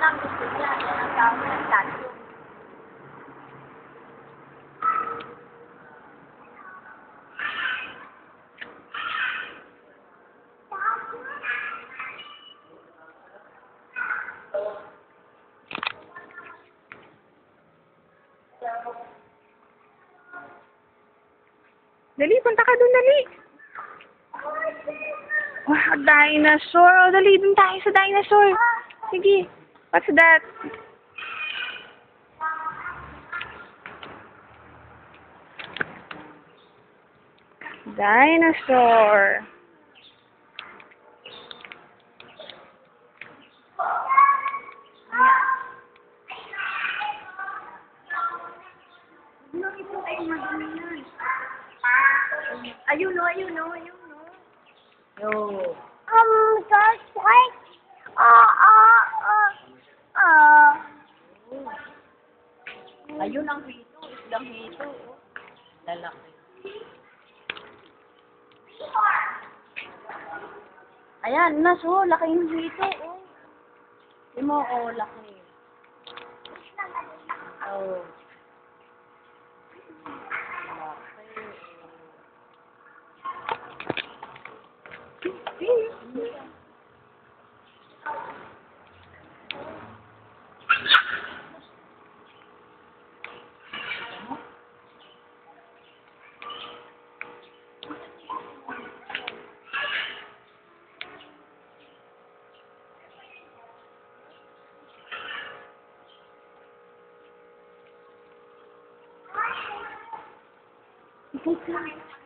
lang gusto niya. Yan ang tawag ng statue. Dali, punta ka dun, dali. Wow, dinosaur. Oh, dali, dun tayo sa dinosaur. Sige. What's that? Dinosaur. Ayun no, ayun no, ayun no. Yo. Just like, Ayun ang hito, islang hito. Oh. Lalaki. Ayan, naso, laki yung hito. Oh. Di mo, oh, laki. Oh. okay.